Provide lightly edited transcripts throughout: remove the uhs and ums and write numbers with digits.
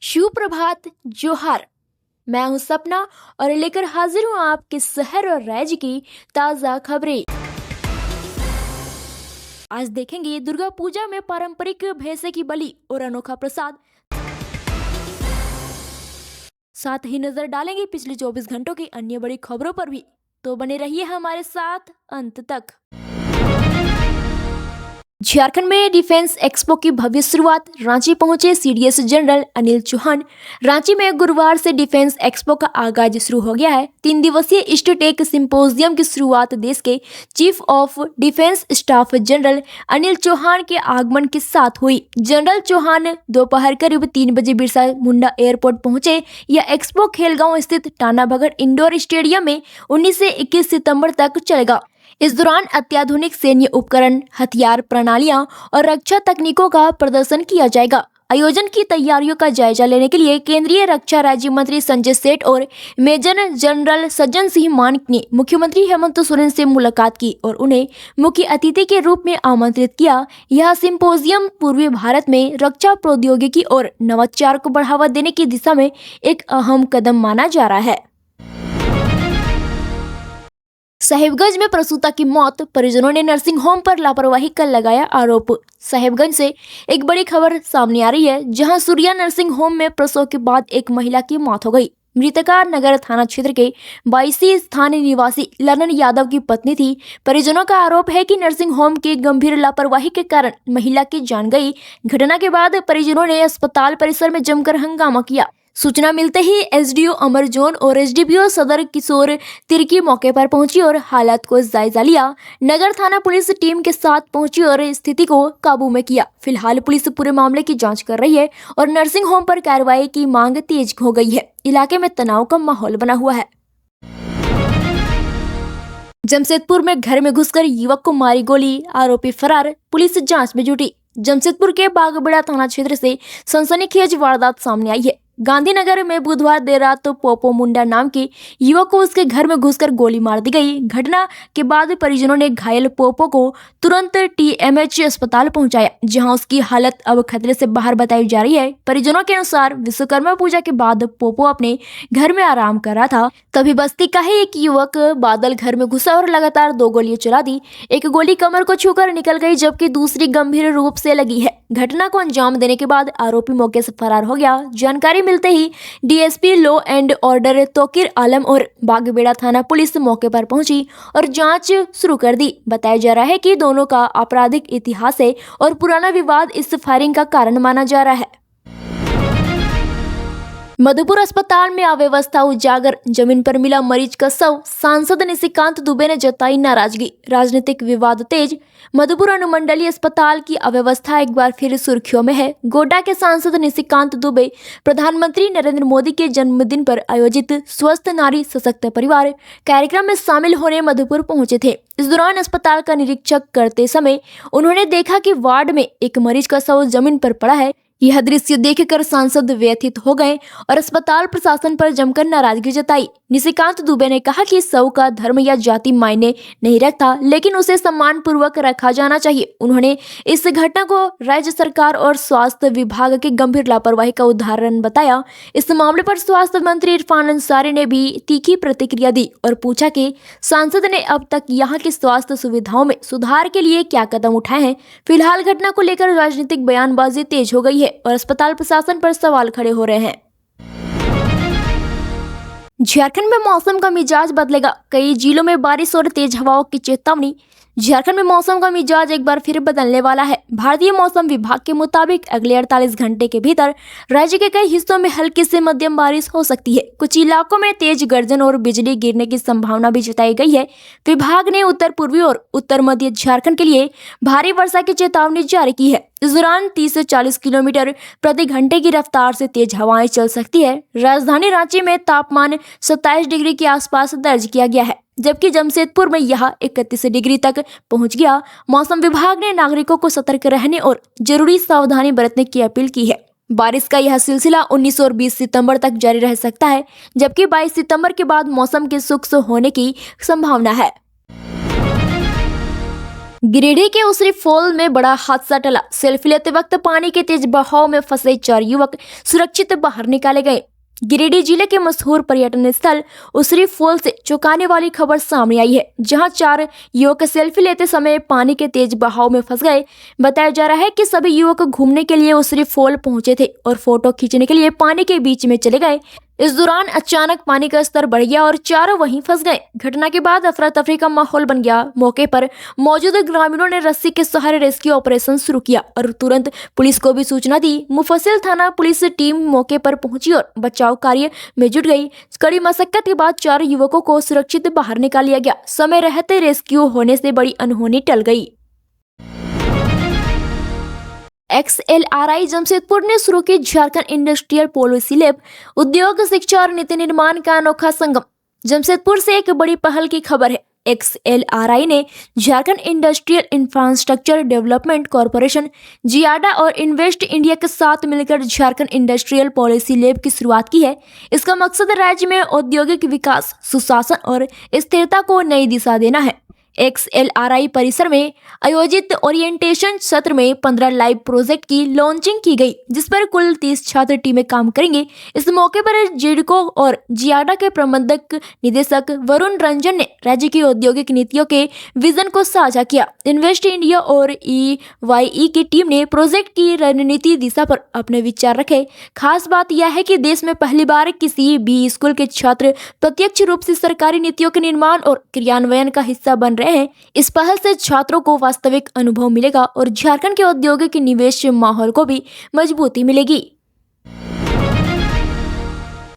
सुप्रभात जोहार। मैं हूं सपना और लेकर हाजिर हूं आपके शहर और राज्य की ताजा खबरें। आज देखेंगे दुर्गा पूजा में पारंपरिक भैंसे की बलि और अनोखा प्रसाद। साथ ही नजर डालेंगे पिछले 24 घंटों की अन्य बड़ी खबरों पर भी, तो बने रहिए हमारे साथ अंत तक। झारखंड में डिफेंस एक्सपो की भव्य शुरुआत। रांची पहुंचे सीडीएस जनरल अनिल चौहान। रांची में गुरुवार से डिफेंस एक्सपो का आगाज शुरू हो गया है। 3 दिवसीय ईस्ट टेक सिंपोजियम की शुरुआत देश के chief of defence staff general Anil Chauhan के आगमन के साथ हुई। जनरल चौहान दोपहर करीब 3 बजे बिरसा मुंडा एयरपोर्ट पहुंचे। यह एक्सपो खेलगांव स्थित टाना भगत इंडोर स्टेडियम में 19 से 21 सितंबर तक चलेगा। इस दौरान अत्याधुनिक सैन्य उपकरण, हथियार प्रणालियां और रक्षा तकनीकों का प्रदर्शन किया जाएगा। आयोजन की तैयारियों का जायजा लेने के लिए केंद्रीय रक्षा राज्य मंत्री संजय सेठ और मेजर जनरल सज्जन सिंह मानिक ने मुख्यमंत्री हेमंत सोरेन से मुलाकात की और उन्हें मुख्य अतिथि के रूप में आमंत्रित किया। यह सिंपोजियम पूर्वी भारत में रक्षा प्रौद्योगिकी और नवाचार को बढ़ावा देने की दिशा में एक अहम कदम माना जा रहा है। साहिबगंज में प्रसूता की मौत, परिजनों ने नर्सिंग होम पर लापरवाही का लगाया आरोप। साहिबगंज से एक बड़ी खबर सामने आ रही है, जहां सूर्या नर्सिंग होम में प्रसव के बाद एक महिला की मौत हो गई। मृतका नगर थाना क्षेत्र के 22 स्थानीय निवासी ललन यादव की पत्नी थी। परिजनों का आरोप है कि नर्सिंग होम की गंभीर लापरवाही के कारण महिला की जान गई। घटना के बाद परिजनों ने अस्पताल परिसर में जमकर हंगामा किया। सूचना मिलते ही एसडीओ अमर जोन और एसडीपीओ सदर किशोर तिर्की मौके पर पहुंची और हालात को जायजा लिया। नगर थाना पुलिस टीम के साथ पहुंची और स्थिति को काबू में किया। फिलहाल पुलिस पूरे मामले की जांच कर रही है और नर्सिंग होम पर कार्रवाई की मांग तेज हो गई है। इलाके में तनाव का माहौल बना हुआ है। जमशेदपुर में घर में घुसकर युवक को मारी गोली, आरोपी फरार, पुलिस जांच में जुटी। जमशेदपुर के बागबेड़ा थाना क्षेत्र से सनसनीखेज वारदात सामने आई है। गांधीनगर में बुधवार देर रात पोपो मुंडा नाम के युवक को उसके घर में घुसकर गोली मार दी गई। घटना के बाद परिजनों ने घायल पोपो को तुरंत टीएमएच अस्पताल पहुंचाया, जहां उसकी हालत अब खतरे से बाहर बताई जा रही है। परिजनों के अनुसार विश्वकर्मा पूजा के बाद पोपो अपने घर में आराम कर रहा था, तभी बस्ती का ही एक युवक बादल घर में घुसा और लगातार 2 गोलियां चला दी। एक गोली कमर को छूकर निकल गई, जबकि दूसरी गंभीर रूप से लगी है। घटना को अंजाम देने के बाद आरोपी मौके से फरार हो गया। जानकारी मिलते ही DSP law and order Tauqeer Alam और बागबेड़ा थाना पुलिस मौके पर पहुंची और जांच शुरू कर दी। बताया जा रहा है कि दोनों का आपराधिक इतिहास है और पुराना विवाद इस फायरिंग का कारण माना जा रहा है। मधुपुर अस्पताल में अव्यवस्था उजागर, जमीन पर मिला मरीज का शव। सांसद निशिकांत दुबे ने जताई नाराजगी, राजनीतिक विवाद तेज। मधुपुर अनुमंडलीय अस्पताल की अव्यवस्था एक बार फिर सुर्खियों में है। गोड्डा के सांसद निशिकांत दुबे प्रधानमंत्री नरेंद्र मोदी के जन्मदिन पर आयोजित स्वस्थ नारी सशक्त परिवार कार्यक्रम में शामिल होने मधुपुर पहुंचे थे। इस दौरान अस्पताल का निरीक्षण करते समय उन्होंने देखा कि वार्ड में एक मरीज का शव जमीन पर पड़ा है। यह दृश्य देखकर सांसद व्यथित हो गए और अस्पताल प्रशासन पर जमकर नाराजगी जताई। निशिकांत दुबे ने कहा कि शव का धर्म या जाति मायने नहीं रखता, लेकिन उसे सम्मान पूर्वक रखा जाना चाहिए। उन्होंने इस घटना को राज्य सरकार और स्वास्थ्य विभाग की गंभीर लापरवाही का उदाहरण बताया। इस मामले पर स्वास्थ्य मंत्री इरफान अंसारी ने भी तीखी प्रतिक्रिया दी और पूछा कि सांसद ने अब तक यहाँ की स्वास्थ्य सुविधाओं में सुधार के लिए क्या कदम उठाए हैं। फिलहाल घटना को लेकर राजनीतिक बयानबाजी तेज हो गई है और अस्पताल प्रशासन पर सवाल खड़े हो रहे हैं। झारखंड में मौसम का मिजाज बदलेगा, कई जिलों में बारिश और तेज हवाओं की चेतावनी। झारखंड में मौसम का मिजाज एक बार फिर बदलने वाला है। भारतीय मौसम विभाग के मुताबिक अगले 48 घंटे के भीतर राज्य के कई हिस्सों में हल्की से मध्यम बारिश हो सकती है। कुछ इलाकों में तेज गर्जन और बिजली गिरने की संभावना भी जताई गई है। विभाग ने उत्तर पूर्वी और उत्तर मध्य झारखंड के लिए भारी वर्षा की चेतावनी जारी की है। इस दौरान 30 से 40 किलोमीटर प्रति घंटे की रफ्तार से तेज हवाएं चल सकती है। राजधानी रांची में तापमान 27 डिग्री के आसपास दर्ज किया गया है, जबकि जमशेदपुर में यह 31 डिग्री तक पहुंच गया। मौसम विभाग ने नागरिकों को सतर्क रहने और जरूरी सावधानी बरतने की अपील की है। बारिश का यह सिलसिला 19 और 20 सितंबर तक जारी रह सकता है, जबकि 22 सितंबर के बाद मौसम के शुष्क होने की संभावना है। गिरिडीह के उसरी फॉल में बड़ा हादसा टला। सेल्फी लेते वक्त पानी के तेज बहाव में फंसे 4 युवक सुरक्षित बाहर निकाले गए। गिरिडीह जिले के मशहूर पर्यटन स्थल उसरी फॉल से चौंकाने वाली खबर सामने आई है, जहां 4 युवक सेल्फी लेते समय पानी के तेज बहाव में फंस गए। बताया जा रहा है कि सभी युवक घूमने के लिए उसरी फॉल पहुंचे थे और फोटो खींचने के लिए पानी के बीच में चले गए। इस दौरान अचानक पानी का स्तर बढ़ गया और चारों वहीं फंस गए। घटना के बाद अफरा तफरी का माहौल बन गया। मौके पर मौजूद ग्रामीणों ने रस्सी के सहारे रेस्क्यू ऑपरेशन शुरू किया और तुरंत पुलिस को भी सूचना दी। मुफस्सिल थाना पुलिस टीम मौके पर पहुंची और बचाव कार्य में जुट गई। कड़ी मशक्कत के बाद 4 युवकों को सुरक्षित बाहर निकाल लिया गया। समय रहते रेस्क्यू होने से बड़ी अनहोनी टल गई। XLRI जमशेदपुर ने शुरू की झारखंड इंडस्ट्रियल पॉलिसी लैब। उद्योग, शिक्षा और नीति निर्माण का अनोखा संगम। जमशेदपुर से एक बड़ी पहल की खबर है। XLRI ने Jharkhand industrial infrastructure development corporation JIADA और इन्वेस्ट इंडिया के साथ मिलकर झारखंड इंडस्ट्रियल पॉलिसी लैब की शुरुआत की है। इसका मकसद राज्य में औद्योगिक विकास, सुशासन और स्थिरता को नई दिशा देना है। XLRI परिसर में आयोजित ओरिएंटेशन सत्र में 15 लाइव प्रोजेक्ट की लॉन्चिंग की गई, जिस पर कुल 30 छात्र टीमें काम करेंगे। इस मौके पर जेडको और जियाडा के प्रबंधक निदेशक वरुण रंजन ने राज्य की औद्योगिक नीतियों के विजन को साझा किया। इन्वेस्ट इंडिया और EYE की टीम ने प्रोजेक्ट की रणनीति दिशा पर अपने विचार रखे। खास बात यह है कि देश में पहली बार किसी भी स्कूल के छात्र प्रत्यक्ष रूप से सरकारी नीतियों के निर्माण और क्रियान्वयन का हिस्सा बन रहे हैं। इस पहल से छात्रों को वास्तविक अनुभव मिलेगा और झारखंड के औद्योगिक निवेश माहौल को भी मजबूती मिलेगी।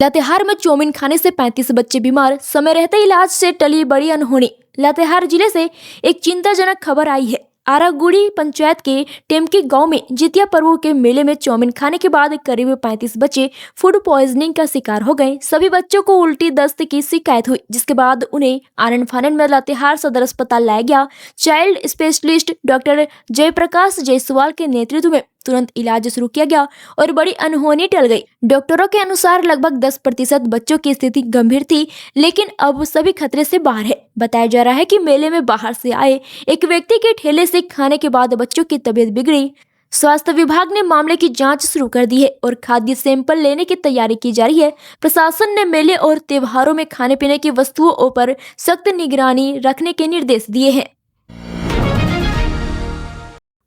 लातेहार में चाउमीन खाने से 35 बच्चे बीमार। समय रहते इलाज से टली बड़ी अनहोनी। लातेहार जिले से एक चिंताजनक खबर आई है। आरागुड़ी पंचायत के टेमकी गांव में जितिया पर्व के मेले में चाउमीन खाने के बाद करीब 35 बच्चे फूड पॉइजनिंग का शिकार हो गए। सभी बच्चों को उल्टी दस्त की शिकायत हुई, जिसके बाद उन्हें आनन फानन में लातेहार सदर अस्पताल लाया गया। Child specialist doctor Jaiprakash Jaiswal के नेतृत्व में तुरंत इलाज शुरू किया गया और बड़ी अनहोनी टल गई। डॉक्टरों के अनुसार लगभग 10% बच्चों की स्थिति गंभीर थी, लेकिन अब सभी खतरे से बाहर है। बताया जा रहा है कि मेले में बाहर से आए एक व्यक्ति के ठेले से खाने के बाद बच्चों की तबीयत बिगड़ी। स्वास्थ्य विभाग ने मामले की जांच शुरू कर दी है और खाद्य सैंपल लेने की तैयारी की जा रही है। प्रशासन ने मेले और त्योहारों में खाने पीने की वस्तुओं पर सख्त निगरानी रखने के निर्देश दिए हैं।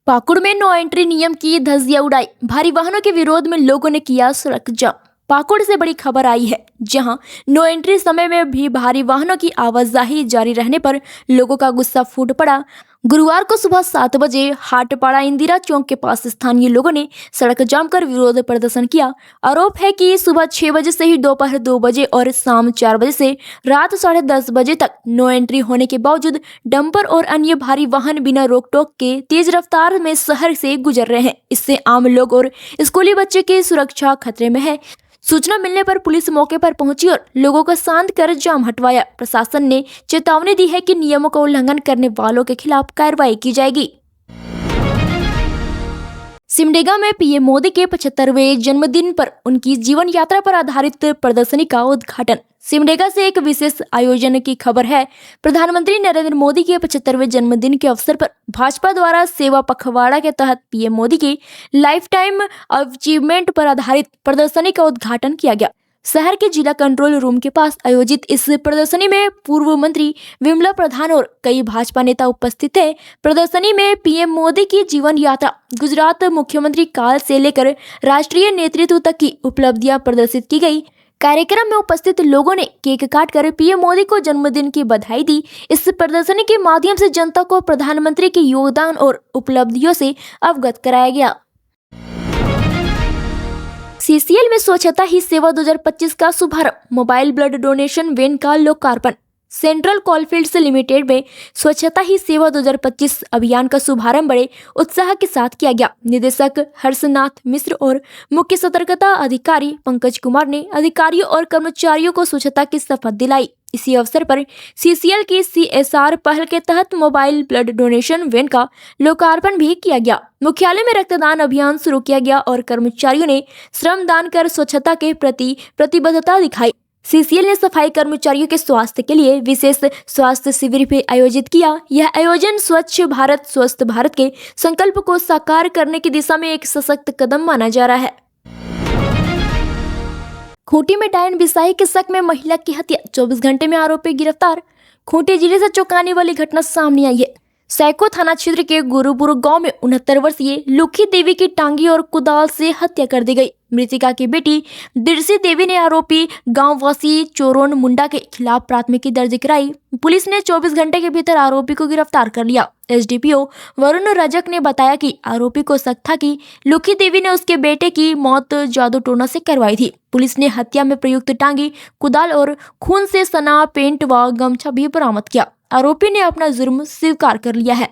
पाकुड़ में नो एंट्री नियम की धज्जियां उड़ाई। भारी वाहनों के विरोध में लोगों ने किया सड़क जाम। पाकुड़ से बड़ी खबर आई है, जहां नो एंट्री समय में भी भारी वाहनों की आवाजाही जारी रहने पर लोगों का गुस्सा फूट पड़ा। गुरुवार को सुबह 7 बजे हाटपाड़ा इंदिरा चौक के पास स्थानीय लोगों ने सड़क जाम कर विरोध प्रदर्शन किया। आरोप है कि सुबह 6 बजे से ही दोपहर 2 बजे और शाम 4 बजे से रात 10:30 बजे तक नो एंट्री होने के बावजूद डंपर और अन्य भारी वाहन बिना रोक टोक के तेज रफ्तार में शहर से गुजर रहे हैं। इससे आम लोग और स्कूली बच्चे की सुरक्षा खतरे में है। सूचना मिलने पर पुलिस मौके पर पहुंची और लोगों को शांत कर जाम हटवाया। प्रशासन ने चेतावनी दी है कि नियमों का उल्लंघन करने वालों के खिलाफ कार्रवाई की जाएगी। सिमडेगा में पीएम मोदी के 75वें जन्मदिन पर उनकी जीवन यात्रा पर आधारित प्रदर्शनी का उद्घाटन। सिमडेगा से एक विशेष आयोजन की खबर है। प्रधानमंत्री नरेंद्र मोदी के 75वें जन्मदिन के अवसर पर भाजपा द्वारा सेवा पखवाड़ा के तहत पीएम मोदी की लाइफ टाइम अचीवमेंट पर आधारित प्रदर्शनी का उद्घाटन किया गया। शहर के जिला कंट्रोल रूम के पास आयोजित इस प्रदर्शनी में पूर्व मंत्री विमला प्रधान और कई भाजपा नेता उपस्थित थे। प्रदर्शनी में पीएम मोदी की जीवन यात्रा, गुजरात मुख्यमंत्री काल से लेकर राष्ट्रीय नेतृत्व तक की उपलब्धियां प्रदर्शित की गई। कार्यक्रम में उपस्थित लोगों ने केक काटकर पीएम मोदी को जन्मदिन की बधाई दी। इस प्रदर्शनी के माध्यम से जनता को प्रधानमंत्री के योगदान और उपलब्धियों से अवगत कराया गया। CCL में स्वच्छता ही सेवा 2025 का शुभारंभ। मोबाइल ब्लड डोनेशन वैन का लोकार्पण। सेंट्रल कोलफील्ड्स लिमिटेड में स्वच्छता ही सेवा 2025 अभियान का शुभारंभ बड़े उत्साह के साथ किया गया। निदेशक हर्षनाथ मिश्र और मुख्य सतर्कता अधिकारी पंकज कुमार ने अधिकारियों और कर्मचारियों को स्वच्छता की शपथ दिलाई। इसी अवसर पर CCL की CSR पहल के तहत मोबाइल ब्लड डोनेशन वैन का लोकार्पण भी किया गया। मुख्यालय में रक्तदान अभियान शुरू किया गया और कर्मचारियों ने श्रमदान कर स्वच्छता के प्रति प्रतिबद्धता दिखाई। सीसीएल ने सफाई कर्मचारियों के स्वास्थ्य के लिए विशेष स्वास्थ्य शिविर भी आयोजित किया। यह आयोजन स्वच्छ भारत स्वस्थ भारत के संकल्प को साकार करने की दिशा में एक सशक्त कदम माना जा रहा है। खूंटी में डायन बिसाही के शक में महिला की हत्या, 24 घंटे में आरोपी गिरफ्तार। खूंटी जिले से चौंकाने वाली घटना सामने आई है। सैको थाना क्षेत्र के गुरुपुर गांव में 69 वर्षीय लुखी देवी की टांगी और कुदाल से हत्या कर दी गई। मृतिका की बेटी दिरसी देवी ने आरोपी गांववासी चोरोन मुंडा के खिलाफ प्राथमिकी दर्ज कराई। पुलिस ने 24 घंटे के भीतर आरोपी को गिरफ्तार कर लिया। एसडीपीओ वरुण रजक ने बताया कि आरोपी को शक था कि लुखी देवी ने उसके बेटे की मौत जादू टोना से करवाई थी। पुलिस ने हत्या में प्रयुक्त टांगी, कुदाल और खून से सना पेंट व गमछा भी बरामद किया। आरोपी ने अपना जुर्म स्वीकार कर लिया है।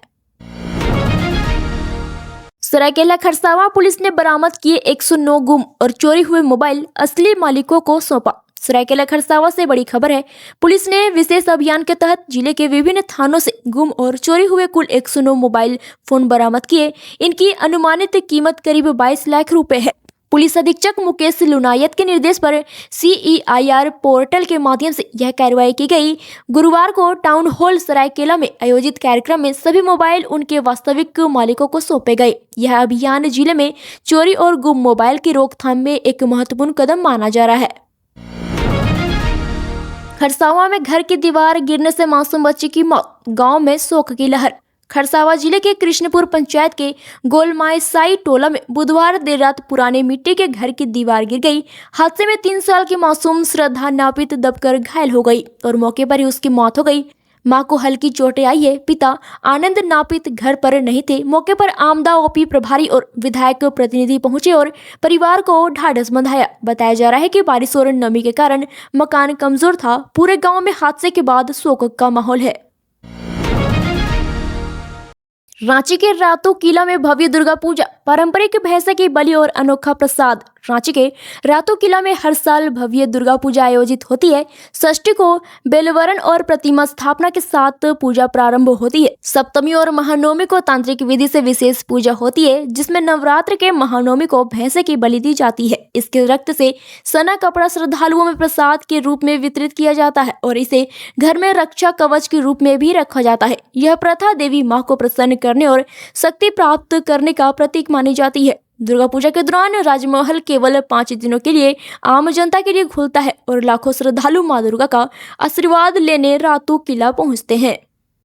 सरायकेला खरसावां पुलिस ने बरामद किए 109 गुम और चोरी हुए मोबाइल असली मालिकों को सौंपा। सरायकेला खरसावां से बड़ी खबर है। पुलिस ने विशेष अभियान के तहत जिले के विभिन्न थानों से गुम और चोरी हुए कुल 109 मोबाइल फोन बरामद किए। इनकी अनुमानित कीमत करीब 22 लाख रुपए है। पुलिस अधीक्षक मुकेश लुनायत के निर्देश पर CEIR पोर्टल के माध्यम से यह कार्रवाई की गई। गुरुवार को टाउन हॉल सरायकेला में आयोजित कार्यक्रम में सभी मोबाइल उनके वास्तविक मालिकों को सौंपे गए। यह अभियान जिले में चोरी और गुम मोबाइल की रोकथाम में एक महत्वपूर्ण कदम माना जा रहा है। खरसावां में घर की दीवार गिरने से मासूम बच्ची की मौत, गांव में शोक की लहर। खरसावां जिले के कृष्णपुर पंचायत के गोलमाई साई टोला में बुधवार देर रात पुराने मिट्टी के घर की दीवार गिर गई। हादसे में 3 साल की मासूम श्रद्धा नापित दबकर घायल हो गई और मौके पर ही उसकी मौत हो गई। मां को हल्की चोटें आई है। पिता आनंद नापित घर पर नहीं थे। मौके पर आमदा ओपी प्रभारी और विधायक प्रतिनिधि पहुंचे और परिवार को ढाढ़स बंधाया। बताया जा रहा है कि बारिश और नमी के कारण मकान कमजोर था। पूरे गाँव में हादसे के बाद शोक का माहौल है। रांची के रातू किला में भव्य दुर्गा पूजा, पारंपरिक भैंसे की बलि और अनोखा प्रसाद। रांची के रातू किला में हर साल भव्य दुर्गा पूजा आयोजित होती है। षष्ठी को बेलवरण और प्रतिमा स्थापना के साथ पूजा प्रारंभ होती है। सप्तमी और महानवमी को तांत्रिक विधि से विशेष पूजा होती है, जिसमें नवरात्र के महानवमी को भैंसे की बलि दी जाती है। इसके रक्त से सना कपड़ा श्रद्धालुओं में प्रसाद के रूप में वितरित किया जाता है और इसे घर में रक्षा कवच के रूप में भी रखा जाता है। यह प्रथा देवी माँ को प्रसन्न करने और शक्ति प्राप्त करने का प्रतीक मानी जाती है। दुर्गा पूजा के दौरान राजमहल केवल 5 दिनों के लिए आम जनता के लिए खुलता है और लाखों श्रद्धालु मां दुर्गा का आशीर्वाद लेने रातू किला पहुंचते हैं।